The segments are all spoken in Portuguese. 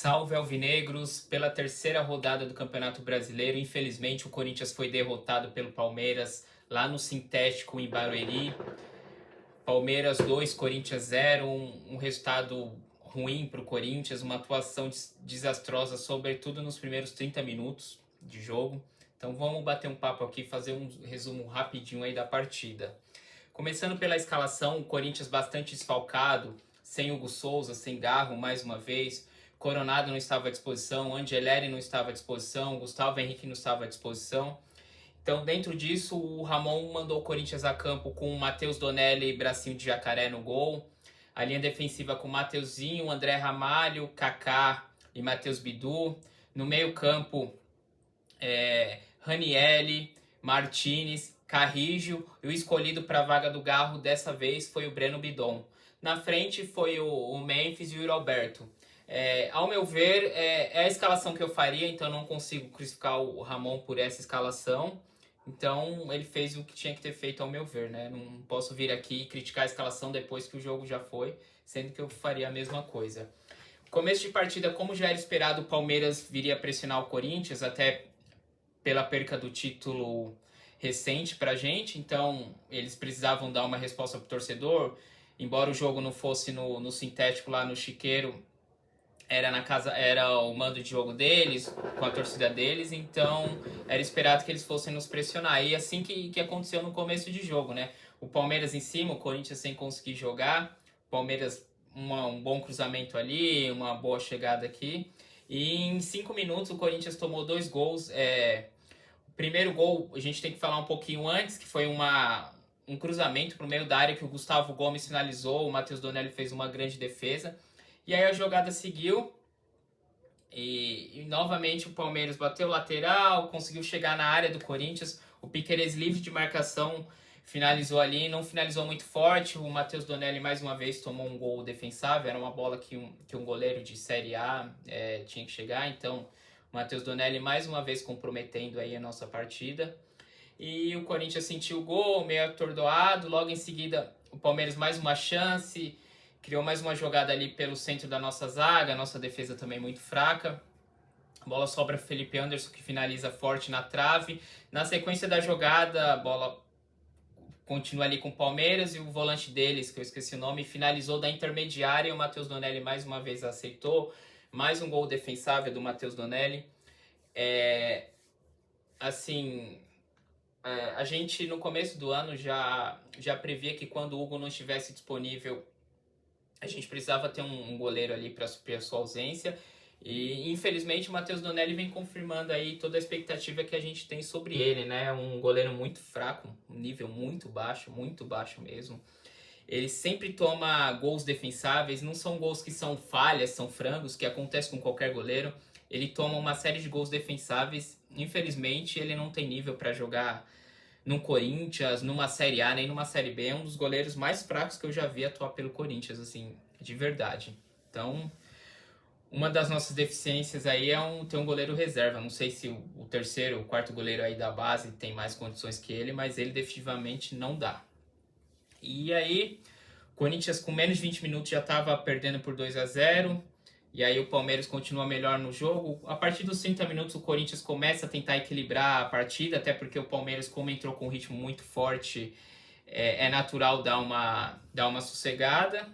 Salve Alvinegros, pela terceira rodada do Campeonato Brasileiro. Infelizmente o Corinthians foi derrotado pelo Palmeiras lá no Sintético em Barueri. Palmeiras 2, Corinthians 0, um resultado ruim para o Corinthians, uma atuação desastrosa, sobretudo nos primeiros 30 minutos de jogo. Então vamos bater um papo aqui, fazer um resumo rapidinho aí da partida. Começando pela escalação, o Corinthians bastante desfalcado, sem Hugo Souza, sem Garro mais uma vez. Coronado não estava à disposição, Angeleri não estava à disposição, Gustavo Henrique não estava à disposição. Então, dentro disso, o Ramon mandou o Corinthians a campo com Matheus Donelli e Bracinho de Jacaré no gol. A linha defensiva com Mateuzinho, André Ramalho, Kaká e Matheus Bidu. No meio-campo, Ranielli, Martinez, Carrijo. E o escolhido para a vaga do Garro dessa vez foi o Breno Bidon. Na frente foi o Memphis e o Roberto. Ao meu ver, é a escalação que eu faria, então não consigo crucificar o Ramon por essa escalação. Então ele fez o que tinha que ter feito ao meu ver, né? Não posso vir aqui e criticar a escalação depois que o jogo já foi, sendo que eu faria a mesma coisa. Começo de partida, como já era esperado, o Palmeiras viria pressionar o Corinthians, até pela perca do título recente pra gente, então eles precisavam dar uma resposta pro torcedor, embora o jogo não fosse no sintético lá no Chiqueiro, era o mando de jogo deles, com a torcida deles, então era esperado que eles fossem nos pressionar. E assim que aconteceu no começo de jogo, né? O Palmeiras em cima, o Corinthians sem conseguir jogar, o Palmeiras um bom cruzamento ali, uma boa chegada aqui. E em 5 minutos o Corinthians tomou 2 gols. O primeiro gol a gente tem que falar um pouquinho antes, que foi um cruzamento para o meio da área que o Gustavo Gomes finalizou, o Matheus Donelli fez uma grande defesa. E aí a jogada seguiu e novamente o Palmeiras bateu lateral, conseguiu chegar na área do Corinthians. O Piquerez livre de marcação finalizou ali, não finalizou muito forte. O Matheus Donelli mais uma vez tomou um gol defensável, era uma bola que um goleiro de Série A tinha que chegar. Então o Matheus Donelli mais uma vez comprometendo aí a nossa partida. E o Corinthians sentiu o gol, meio atordoado. Logo em seguida o Palmeiras mais uma chance, criou mais uma jogada ali pelo centro da nossa zaga, a nossa defesa também muito fraca. A bola sobra para Felipe Anderson, que finaliza forte na trave. Na sequência da jogada, a bola continua ali com o Palmeiras e o volante deles, que eu esqueci o nome, finalizou da intermediária e o Matheus Donelli mais uma vez aceitou. Mais um gol defensável do Matheus Donelli. A gente no começo do ano já previa que quando o Hugo não estivesse disponível, a gente precisava ter um goleiro ali para suprir a sua ausência. E infelizmente o Matheus Donelli vem confirmando aí toda a expectativa que a gente tem sobre ele, né? Um goleiro muito fraco, um nível muito baixo mesmo. Ele sempre toma gols defensáveis, não são gols que são falhas, são frangos, que acontece com qualquer goleiro. Ele toma uma série de gols defensáveis. Infelizmente ele não tem nível para jogar no Corinthians, numa Série A, nem numa Série B. É um dos goleiros mais fracos que eu já vi atuar pelo Corinthians, assim, de verdade. Então, uma das nossas deficiências aí ter um goleiro reserva. Não sei se o terceiro, o quarto goleiro aí da base tem mais condições que ele, mas ele definitivamente não dá. E aí, o Corinthians com menos de 20 minutos já estava perdendo por 2-0. E aí o Palmeiras continua melhor no jogo. A partir dos 30 minutos o Corinthians começa a tentar equilibrar a partida, até porque o Palmeiras, como entrou com um ritmo muito forte, é natural dar uma sossegada.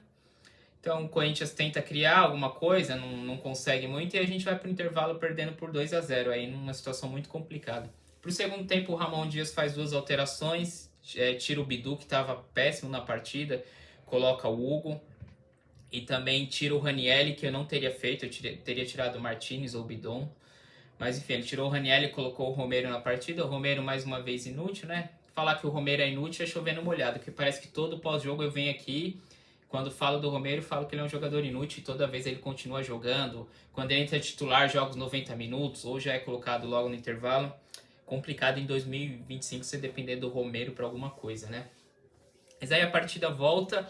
Então o Corinthians tenta criar alguma coisa, não consegue muito, e a gente vai para o intervalo perdendo por 2-0, aí numa situação muito complicada. Para o segundo tempo o Ramon Dias faz 2 alterações, tira o Bidu, que estava péssimo na partida, coloca o Hugo. E também tira o Ranielli, que eu não teria feito, eu teria tirado o Martinez ou o Bidon. Mas enfim, ele tirou o Ranielli e colocou o Romero na partida. O Romero mais uma vez inútil, né? Falar que o Romero é inútil é chovendo molhado, porque parece que todo pós-jogo eu venho aqui, quando falo do Romero, falo que ele é um jogador inútil e toda vez ele continua jogando. Quando ele entra titular, joga os 90 minutos, ou já é colocado logo no intervalo. Complicado em 2025 você depender do Romero para alguma coisa, né? Mas aí a partida volta.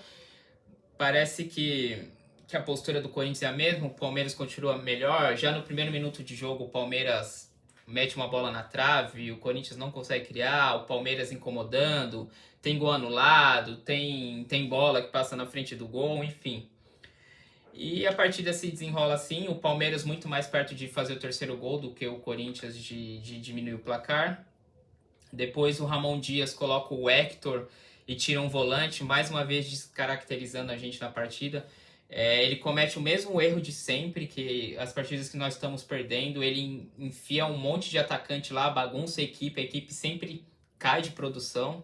Parece que a postura do Corinthians é a mesma, o Palmeiras continua melhor. Já no primeiro minuto de jogo, o Palmeiras mete uma bola na trave, o Corinthians não consegue criar, o Palmeiras incomodando, tem gol anulado, tem bola que passa na frente do gol, enfim. E a partida se desenrola assim, o Palmeiras muito mais perto de fazer o terceiro gol do que o Corinthians de diminuir o placar. Depois o Ramon Dias coloca o Hector e tira um volante, mais uma vez descaracterizando a gente na partida. Ele comete o mesmo erro de sempre, que as partidas que nós estamos perdendo, ele enfia um monte de atacante lá, bagunça a equipe sempre cai de produção.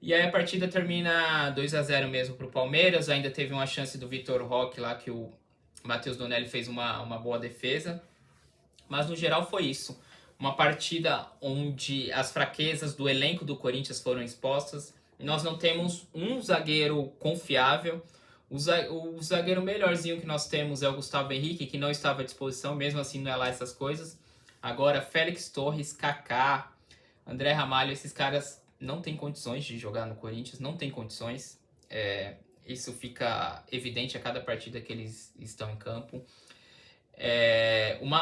E aí a partida termina 2-0 mesmo pro Palmeiras, ainda teve uma chance do Vitor Roque lá, que o Matheus Donelli fez uma boa defesa. Mas no geral foi isso. Uma partida onde as fraquezas do elenco do Corinthians foram expostas. Nós não temos um zagueiro confiável. O zagueiro melhorzinho que nós temos é o Gustavo Henrique, que não estava à disposição, mesmo assim não é lá essas coisas. Agora, Félix Torres, Kaká, André Ramalho, esses caras não têm condições de jogar no Corinthians, não tem condições. Isso fica evidente a cada partida que eles estão em campo.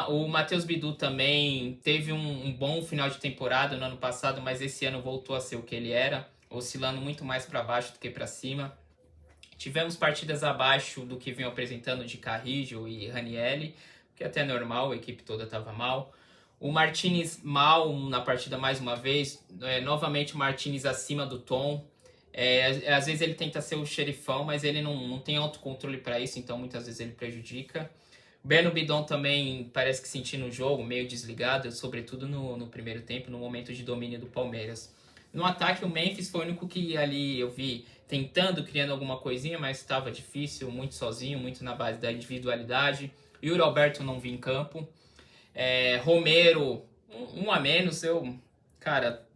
O Matheus Bidu também teve um bom final de temporada no ano passado, mas esse ano voltou a ser o que ele era, oscilando muito mais para baixo do que para cima. Tivemos partidas abaixo do que vinham apresentando de Carrillo e Ranieri, que é até normal, a equipe toda estava mal. O Martinez mal na partida mais uma vez, novamente o Martinez acima do tom. Às vezes ele tenta ser o xerifão, mas ele não tem autocontrole para isso, então muitas vezes ele prejudica. Breno Bidon também parece que sentindo o jogo, meio desligado, sobretudo no primeiro tempo, no momento de domínio do Palmeiras. No ataque, o Memphis foi o único que ali eu vi tentando, criando alguma coisinha, mas estava difícil, muito sozinho, muito na base da individualidade. Yuri Alberto não vi em campo. Romero, um a menos. Cara,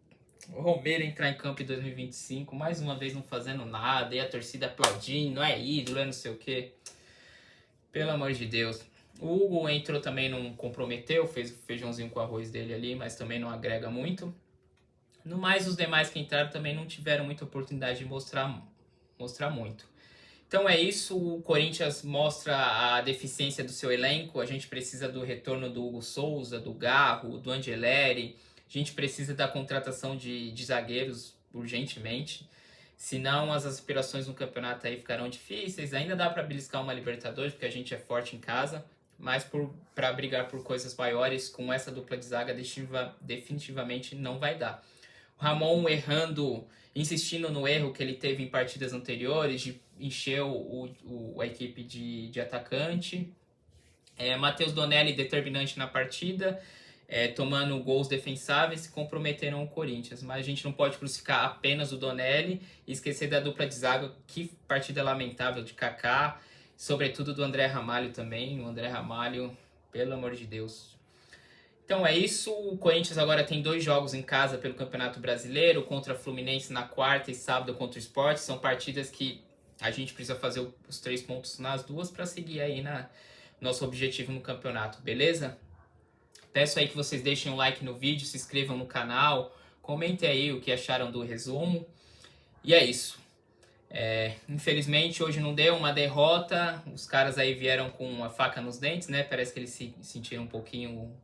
o Romero entrar em campo em 2025, mais uma vez não fazendo nada, e a torcida aplaudindo, não é ídolo, não sei o quê. Pelo amor de Deus. O Hugo entrou também, não comprometeu, fez o feijãozinho com arroz dele ali, mas também não agrega muito. No mais, os demais que entraram também não tiveram muita oportunidade de mostrar muito. Então é isso, o Corinthians mostra a deficiência do seu elenco, a gente precisa do retorno do Hugo Souza, do Garro, do Angeleri, a gente precisa da contratação de zagueiros urgentemente, senão as aspirações no campeonato aí ficarão difíceis, ainda dá para beliscar uma Libertadores, porque a gente é forte em casa, mas para brigar por coisas maiores, com essa dupla de zaga definitivamente não vai dar. O Ramon errando, insistindo no erro que ele teve em partidas anteriores, de encher a equipe de atacante. Matheus Donelli determinante na partida, tomando gols defensáveis, se comprometeram o Corinthians. Mas a gente não pode crucificar apenas o Donelli e esquecer da dupla de zaga, que partida lamentável de Kaká, sobretudo do André Ramalho também. O André Ramalho, pelo amor de Deus. Então é isso, o Corinthians agora tem 2 jogos em casa pelo Campeonato Brasileiro, contra Fluminense na quarta e sábado contra o Sport. São partidas que a gente precisa fazer os 3 pontos nas duas para seguir aí nosso objetivo no campeonato, beleza? Peço aí que vocês deixem um like no vídeo, se inscrevam no canal, comentem aí o que acharam do resumo. E é isso. Infelizmente hoje não deu, uma derrota, os caras aí vieram com a faca nos dentes, né? Parece que eles sentiram um pouquinho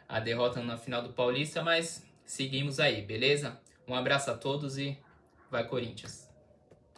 a derrota na final do Paulista, mas seguimos aí, beleza? Um abraço a todos e vai Corinthians!